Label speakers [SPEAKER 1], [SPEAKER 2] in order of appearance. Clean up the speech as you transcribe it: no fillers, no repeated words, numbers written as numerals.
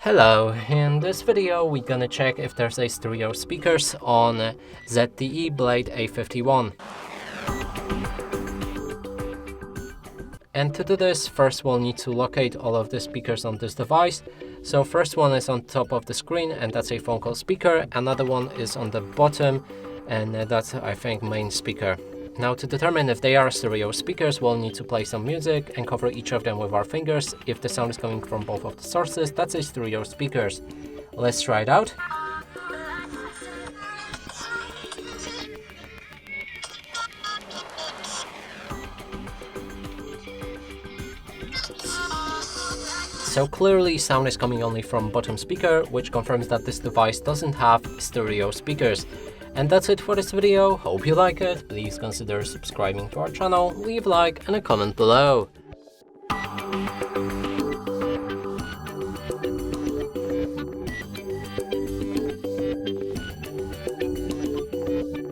[SPEAKER 1] Hello, in this video we're gonna check if there's a stereo speakers on ZTE Blade A51. And to do this, first we'll need to locate all of the speakers on this device. So first one is on top of the screen, and that's a phone call speaker. Another one is on the bottom, and that's, I think, main speaker. Now, to determine if they are stereo speakers, we'll need to play some music and cover each of them with our fingers. If the sound is coming from both of the sources, that's a stereo speakers. Let's try it out. So clearly sound is coming only from bottom speaker, which confirms that this device doesn't have stereo speakers. And that's it for this video. Hope you like it. Please consider subscribing to our channel, leave a like and a comment below.